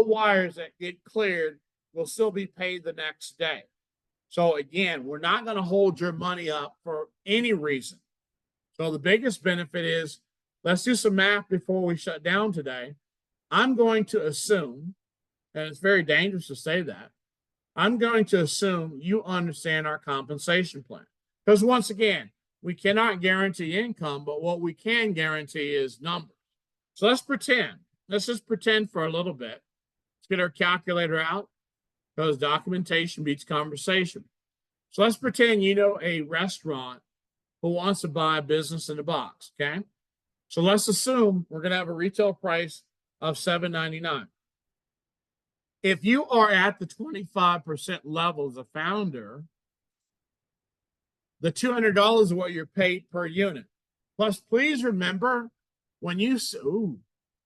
wires that get cleared will still be paid the next day. So again, we're not going to hold your money up for any reason. So the biggest benefit is, let's do some math before we shut down today. I'm going to assume, and it's very dangerous to say that, I'm going to assume you understand our compensation plan. Because once again, we cannot guarantee income, but what we can guarantee is numbers. So let's pretend. Let's just pretend for a little bit. Let's get our calculator out, because documentation beats conversation. So let's pretend you know a restaurant who wants to buy a business in a box, okay? So let's assume we're going to have a retail price of $7.99. If you are at the 25% level as a founder, the $200 is what you're paid per unit. Plus, please remember, when you, I don't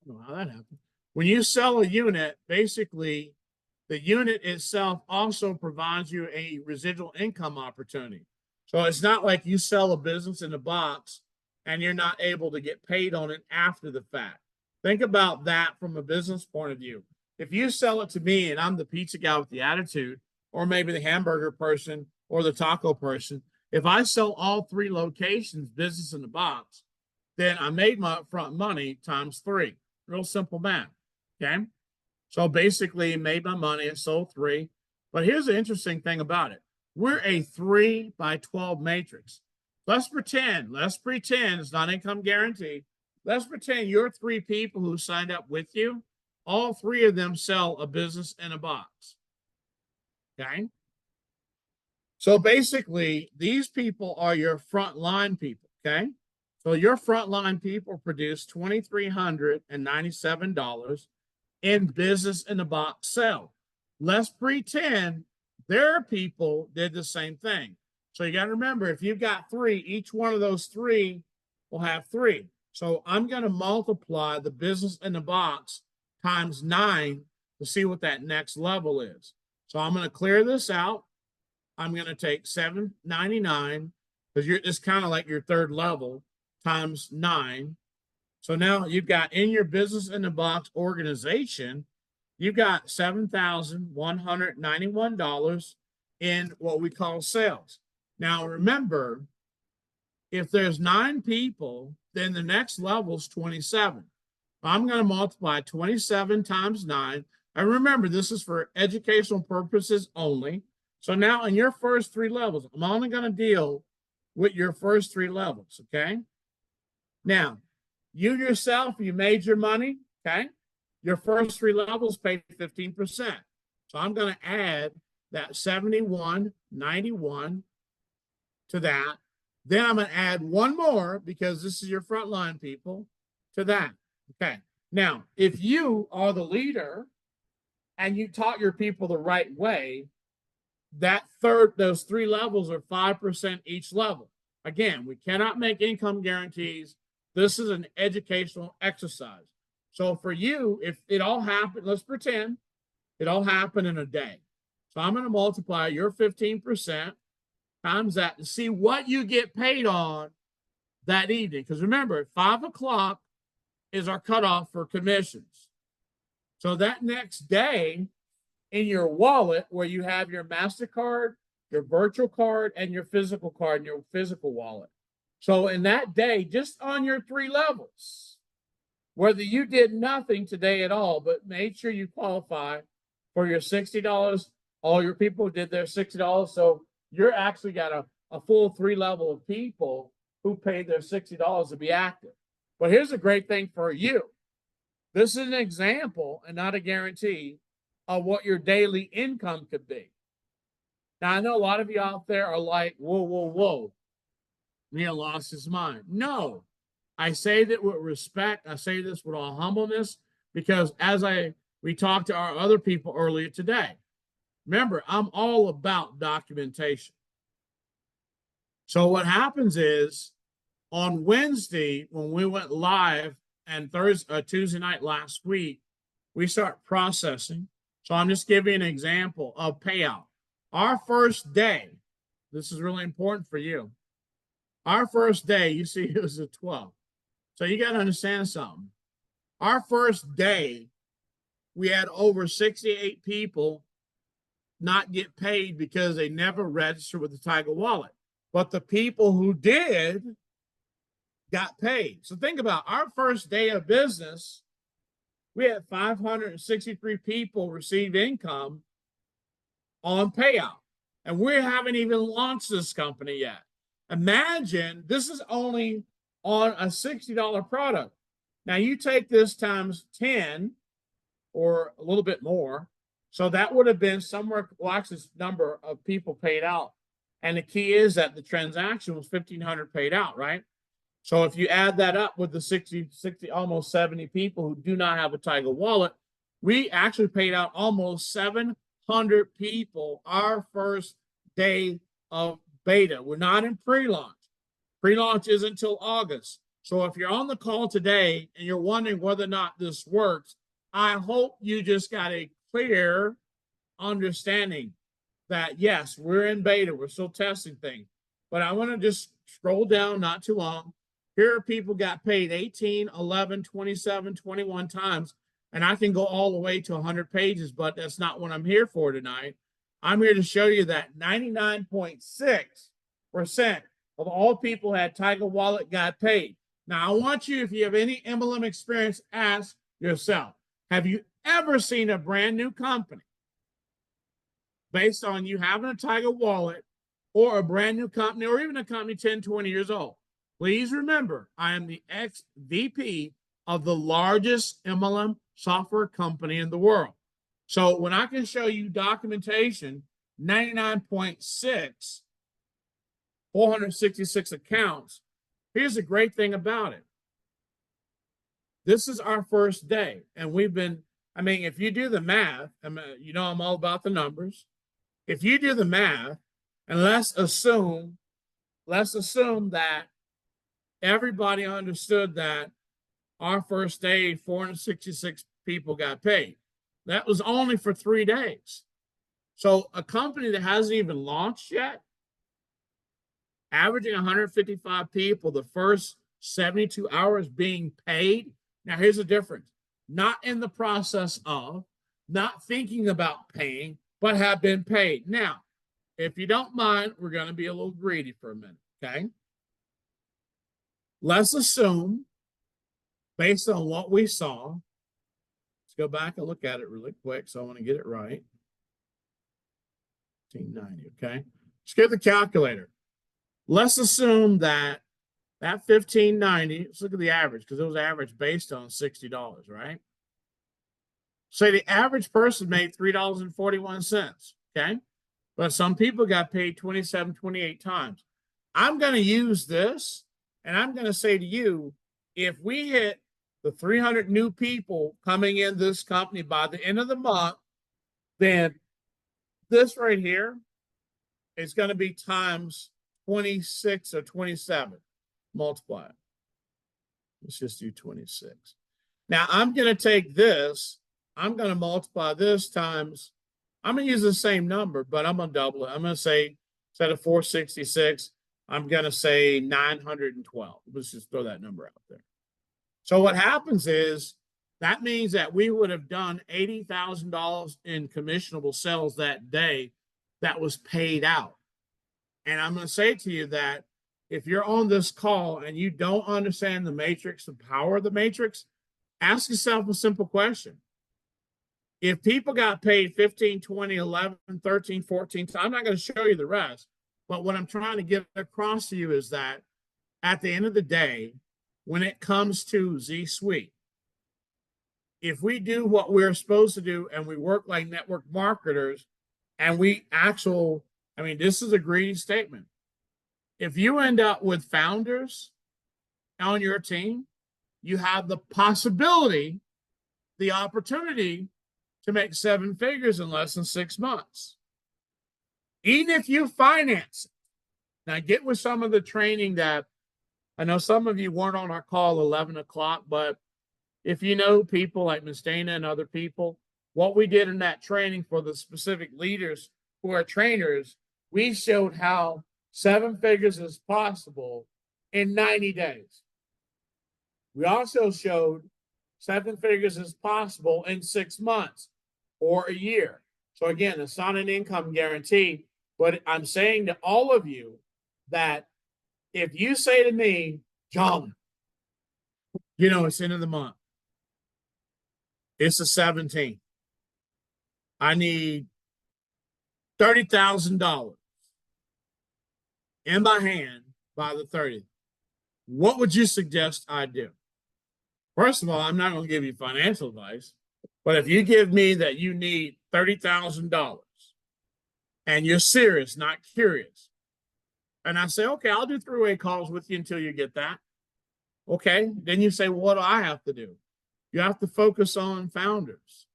know how that happened. When you sell a unit, basically, the unit itself also provides you a residual income opportunity. So it's not like you sell a business in a box and you're not able to get paid on it after the fact. Think about that from a business point of view. If you sell it to me and I'm the pizza guy with the attitude, or maybe the hamburger person or the taco person, if I sell all 3 locations, business in the box, then I made my upfront money times 3. Real simple math, okay? So basically made my money, I sold 3. But here's the interesting thing about it. We're a 3 by 12 matrix. Let's pretend it's not income guarantee. Let's pretend your 3 people who signed up with you, all 3 of them sell a business in a box, okay? So basically, these people are your frontline people, okay? So your frontline people produce $2,397 in business in a box sale. Let's pretend their people did the same thing. So you got to remember, if you've got 3, each one of those 3 will have 3. So I'm going to multiply the business in the box times 9 to see what that next level is. So I'm going to clear this out. I'm going to take $7.99, because it's kind of like your 3rd level, times 9. So now you've got in your business in the box organization, you've got $7,191 in what we call sales. Now remember, if there's 9 people, then the next level is 27. I'm going to multiply 27 times 9. And remember, this is for educational purposes only. So now in your first 3 levels, I'm only going to deal with your first 3 levels, okay? Now, you yourself, you made your money, okay? Your first 3 levels paid 15%. So I'm going to add that $71.91 to that. Then I'm going to add 1 more, because this is your frontline people, to that. Okay. Now, if you are the leader and you taught your people the right way, those 3 levels are 5% each level. Again, we cannot make income guarantees. This is an educational exercise. So for you, if it all happened, let's pretend it all happened in a day. So I'm going to multiply your 15% times that to see what you get paid on that evening. Because remember, 5 o'clock is our cutoff for commissions. So that next day, in your wallet, where you have your MasterCard, your virtual card, and your physical card in your physical wallet. So in that day, just on your 3 levels, whether you did nothing today at all, but made sure you qualify for your $60, all your people did their $60. So you're actually got a full 3 level of people who paid their $60 to be active. But here's a great thing for you. This is an example and not a guarantee of what your daily income could be. Now, I know a lot of you out there are like, whoa. Neil lost his mind. No, I say that with respect. I say this with all humbleness, because we talked to our other people earlier today. Remember, I'm all about documentation. So what happens is, on Wednesday, when we went live, and Tuesday night last week, we start processing. So I'm just giving an example of payout. Our first day, this is really important for you. Our first day, you see, it was a 12. So you got to understand something. Our first day we had over 68 people not get paid because they never registered with the Tiger Wallet. But the people who did got paid. So think about our first day of business, we had 563 people receive income on payout. And we haven't even launched this company yet. Imagine this is only on a $60 product. Now you take this times 10 or a little bit more. So that would have been somewhere, watch this number of people paid out. And the key is that the transaction was 1,500 paid out, right? So if you add that up with the 60, almost 70 people who do not have a Tiger Wallet, we actually paid out almost 700 people our first day of beta. We're not in pre-launch. Pre-launch isn't until August. So if you're on the call today and you're wondering whether or not this works, I hope you just got a clear understanding that, yes, we're in beta. We're still testing things. But I want to just scroll down not too long. Here are people got paid 18, 11, 27, 21 times. And I can go all the way to 100 pages, but that's not what I'm here for tonight. I'm here to show you that 99.6% of all people had Tiger Wallet got paid. Now, I want you, if you have any MLM experience, ask yourself, have you ever seen a brand new company based on you having a Tiger Wallet or a brand new company or even a company 10, 20 years old? Please remember, I am the ex-VP of the largest MLM software company in the world. So when I can show you documentation, 99.6, 466 accounts, here's the great thing about it. This is our first day, and we've been, I mean, if you do the math, you know I'm all about the numbers. If you do the math, and let's assume that everybody understood that our first day, 466 people got paid. That was only for 3 days. So a company that hasn't even launched yet, averaging 155 people the first 72 hours being paid. Now, here's the difference. Not in the process of, not thinking about paying, but have been paid. Now, if you don't mind, we're going to be a little greedy for a minute, okay? Let's assume, based on what we saw, let's go back and look at it really quick, so I want to get it right. 1590, okay? Let's get the calculator. Let's assume that 1590, let's look at the average, because it was average based on $60, right? Say the average person made $3.41, okay? But some people got paid 27, 28 times. I'm going to use this, and I'm going to say to you, if we hit the 300 new people coming in this company by the end of the month, then this right here is going to be times 26 or 27. Multiply it. Let's just do 26. Now, I'm going to take this. I'm going to multiply this times. I'm going to use the same number, but I'm going to double it. I'm going to say, instead of 466, I'm going to say 912. Let's just throw that number out there. So what happens is that means that we would have done $80,000 in commissionable sales that day that was paid out. And I'm going to say to you that if you're on this call and you don't understand the matrix, the power of the matrix, ask yourself a simple question. If people got paid 15, 20, 11, 13, 14 times, I'm not going to show you the rest, but what I'm trying to get across to you is that at the end of the day, when it comes to ZSUITE, if we do what we're supposed to do and we work like network marketers and this is a greedy statement. If you end up with founders on your team, you have the possibility, the opportunity to make 7 figures in less than 6 months. Even if you finance it. Now, get with some of the training that I know some of you weren't on our call 11 o'clock, but if you know people like Ms. Dana and other people, what we did in that training for the specific leaders who are trainers, we showed how 7 figures is possible in 90 days. We also showed 7 figures is possible in 6 months or a year. So again, it's not an income guarantee, but I'm saying to all of you that if you say to me, John, you know, it's end of the month, it's the 17th, I need $30,000 in my hand by the 30th. What would you suggest I do? First of all, I'm not going to give you financial advice, but if you give me that you need $30,000 and you're serious, not curious, and I say, okay, I'll do three-way calls with you until you get that. Okay, then you say, well, what do I have to do? You have to focus on founders.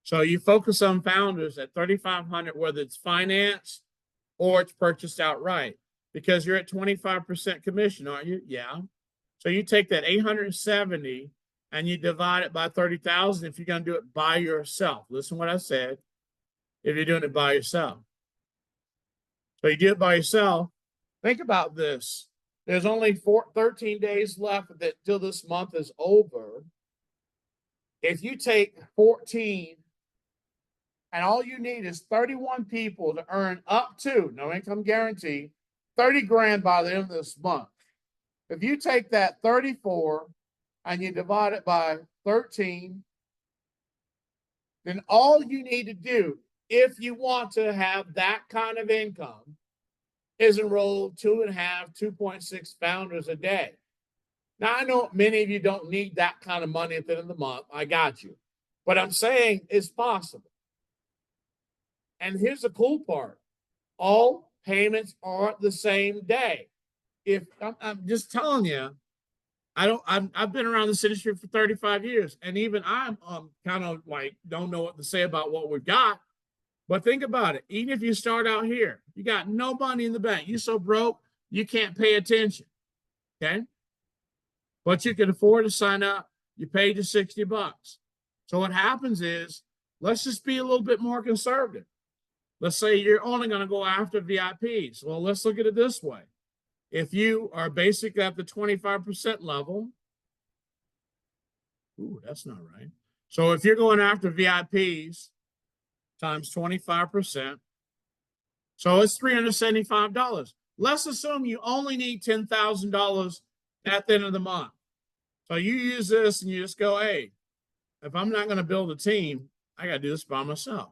So you focus on founders at $3,500, whether it's financed or it's purchased outright, because you're at 25% commission, aren't you? Yeah. So you take that 870 and you divide it by 30,000 if you're going to do it by yourself. Listen to what I said. If you're doing it by yourself. So you do it by yourself. Think about this. There's only 13 days left till this month is over. If you take 14 and all you need is 31 people to earn up to, no income guarantee, 30 grand by the end of this month. If you take that 34 and you divide it by 13, then all you need to do, if you want to have that kind of income, is enroll 2.5, 2.6 founders a day. Now, I know many of you don't need that kind of money at the end of the month. I got you. But I'm saying it's possible. And here's the cool part. All payments are the same day. If I'm just telling you, I've been around this industry for 35 years, and even I'm kind of like don't know what to say about what we've got. But think about it. Even if you start out here, you got no money in the bank. You're so broke, you can't pay attention. Okay? But you can afford to sign up. You paid your $60. So what happens is, let's just be a little bit more conservative. Let's say you're only going to go after VIPs. Well, let's look at it this way. If you are basically at the 25% level, ooh, that's not right. So if you're going after VIPs times 25%, so it's $375. Let's assume you only need $10,000 at the end of the month. So you use this and you just go, hey, if I'm not going to build a team, I got to do this by myself.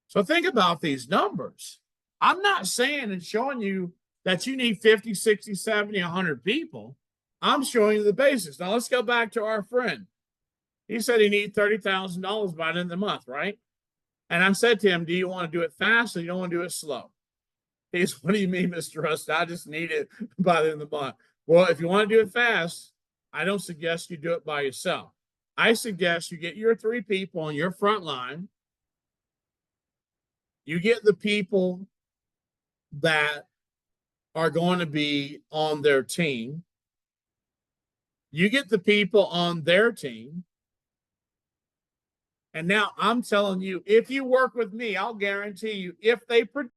So think about these numbers. I'm not saying and showing you that you need 50, 60, 70, 100 people. I'm showing you the basics. Now let's go back to our friend. He said he needs $30,000 by the end of the month, right? And I said to him, do you want to do it fast or you don't want to do it slow? He said, what do you mean, Mr. Rust? I just need it by the end of the month. Well, if you want to do it fast, I don't suggest you do it by yourself. I suggest you get your 3 people on your front line. You get the people that are going to be on their team. You get the people on their team. And now I'm telling you, if you work with me, I'll guarantee you, if they produce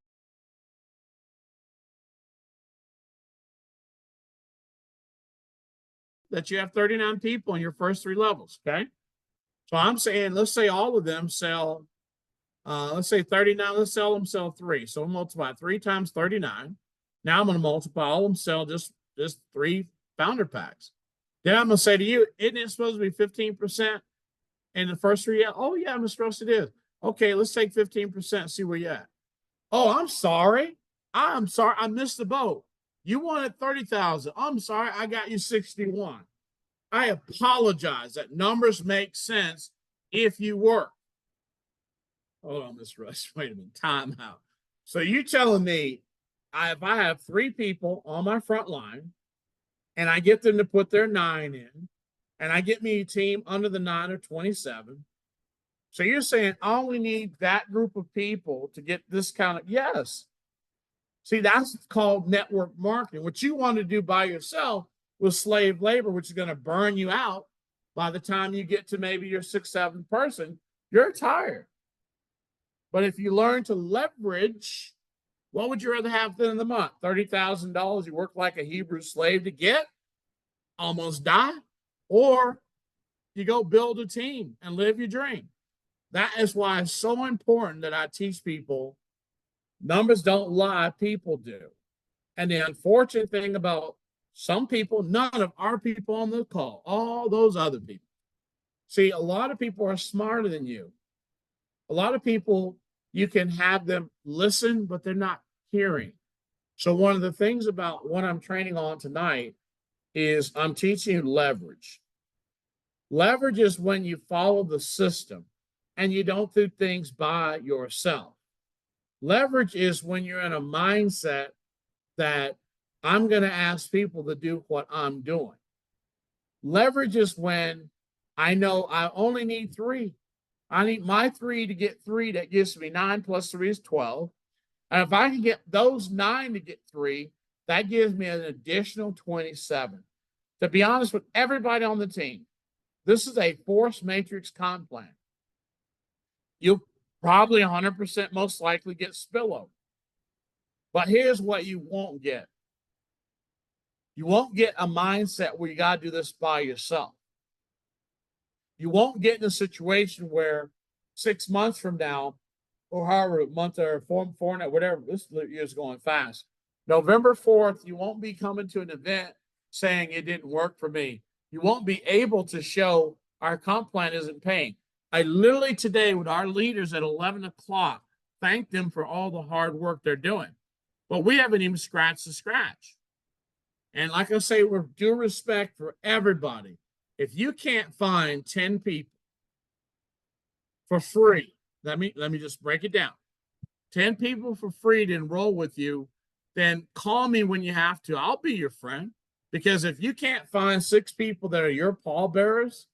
that you have 39 people in your first 3 levels, okay? So I'm saying, let's say all of them sell, let's say 39, let's sell 3. So we'll multiply 3 times 39. Now I'm going to multiply all of them sell just 3 founder packs. Then I'm going to say to you, isn't it supposed to be 15% in the first 3? Oh, yeah, Mr. Ross, it is. Okay, let's take 15% and see where you're at. Oh, I'm sorry. I missed the boat. You wanted 30,000. I'm sorry. I got you 61. I apologize. That numbers make sense if you work. Hold on, Mr. Russ. Wait a minute. Time out. So you telling me if I have 3 people on my front line and I get them to put their 9 in and I get me a team under the 9 or 27. So you're saying I only need that group of people to get this kind of, yes. See, that's called network marketing. What you want to do by yourself with slave labor, which is going to burn you out by the time you get to maybe your 6th, 7th person, you're tired. But if you learn to leverage, what would you rather have at the end of the month? $30,000 you work like a Hebrew slave to get, almost die, or you go build a team and live your dream. That is why it's so important that I teach people numbers don't lie, people do. And the unfortunate thing about some people, none of our people on the call, all those other people. See, a lot of people are smarter than you. A lot of people, you can have them listen, but they're not hearing. So one of the things about what I'm training on tonight is I'm teaching you leverage. Leverage is when you follow the system and you don't do things by yourself. Leverage is when you're in a mindset that I'm going to ask people to do what I'm doing. Leverage is when I know I only need 3. I need my 3 to get 3. That gives me 9 plus 3 is 12. And if I can get those 9 to get 3, that gives me an additional 27. To be honest with everybody on the team, this is a force matrix comp plan. You'll probably 100% most likely get spillover. But here's what you won't get. You won't get a mindset where you got to do this by yourself. You won't get in a situation where 6 months from now, or however, a month or four, whatever, this year is going fast. November 4th, you won't be coming to an event saying it didn't work for me. You won't be able to show our comp plan isn't paying. I literally today with our leaders at 11 o'clock thanked them for all the hard work they're doing. But we haven't even scratched the scratch. And like I say, with due respect for everybody, if you can't find 10 people for free, let me just break it down. 10 people for free to enroll with you, then call me when you have to. I'll be your friend. Because if you can't find 6 people that are your pallbearers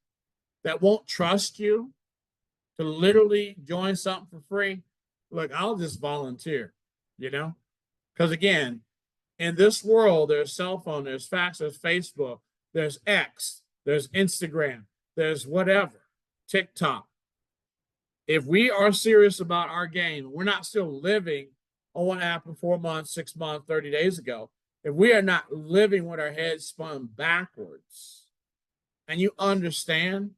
that won't trust you to literally join something for free, look, I'll just volunteer, Because again, in this world, there's cell phone, there's fax, there's Facebook, there's X, there's Instagram, there's whatever, TikTok. If we are serious about our game, we're not still living on what happened 4 months, 6 months, 30 days ago. If we are not living with our heads spun backwards, and you understand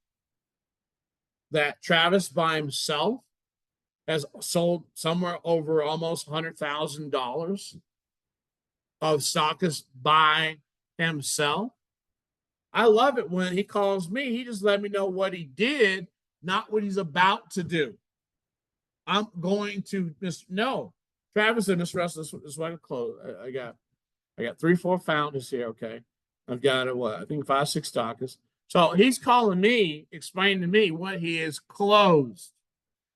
that Travis by himself has sold somewhere over almost $100,000 of stockists by himself. I love it when he calls me. He just let me know what he did, not what he's about to do. I'm going to no. Travis and Miss Russell, this is what I close. I got 3, 4 founders here. Okay, I've got I think 5, 6 stockists. So he's calling me, explaining to me what he has closed.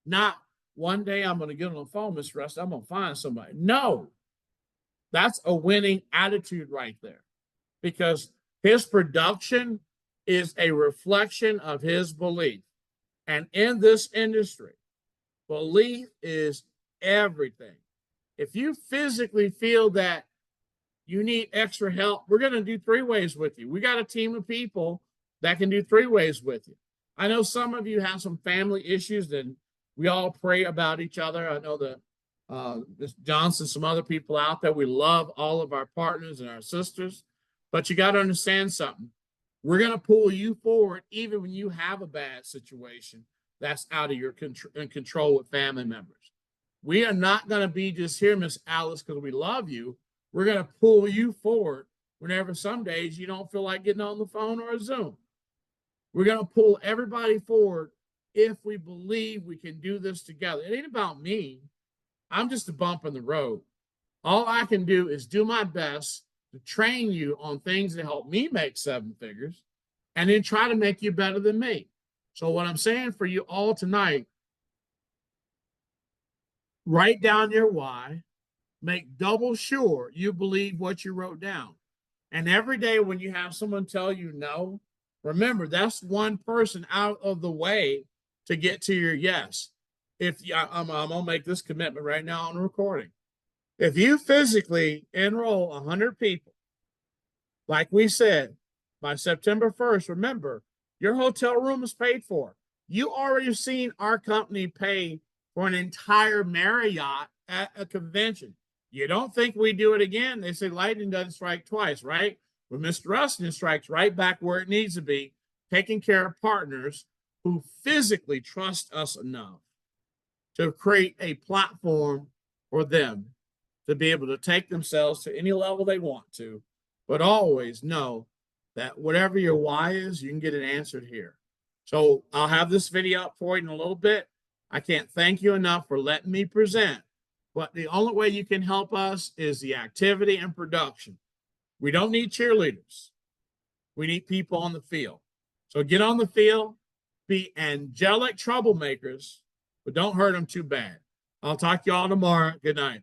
Not one day I'm going to get on the phone, Miss Russell, I'm going to find somebody. No, that's a winning attitude right there, because his production is a reflection of his belief. And in this industry, belief is everything. If you physically feel that you need extra help, we're going to do 3 ways with you. We got a team of people that can do 3 ways with you. I know some of you have some family issues, and we all pray about each other. I know that Ms. Johnson, some other people out there, we love all of our partners and our sisters, but you got to understand something. We're going to pull you forward even when you have a bad situation that's out of your control with family members. We are not going to be just here, Miss Alice, because we love you. We're going to pull you forward whenever some days you don't feel like getting on the phone or a Zoom. We're going to pull everybody forward if we believe we can do this together. It ain't about me. I'm just a bump in the road. All I can do is do my best to train you on things that help me make 7 figures and then try to make you better than me. So what I'm saying for you all tonight, write down your why, make double sure you believe what you wrote down. And every day when you have someone tell you no, remember that's one person out of the way to get to your yes. If I'm going to make this commitment right now on recording. If you physically enroll 100 people, like we said, by September 1st, remember, your hotel room is paid for. You already seen our company pay for an entire Marriott at a convention. You don't think we do it again? They say lightning doesn't strike twice, right? Well, Mr. Rustin strikes right back where it needs to be. taking care of partners who physically trust us enough to create a platform for them to be able to take themselves to any level they want to, but always know that whatever your why is, you can get it answered here. So I'll have this video up for you in a little bit. I can't thank you enough for letting me present, but the only way you can help us is the activity and production. We don't need cheerleaders. We need people on the field. So get on the field, be angelic troublemakers, but don't hurt them too bad. I'll talk to you all tomorrow. Good night.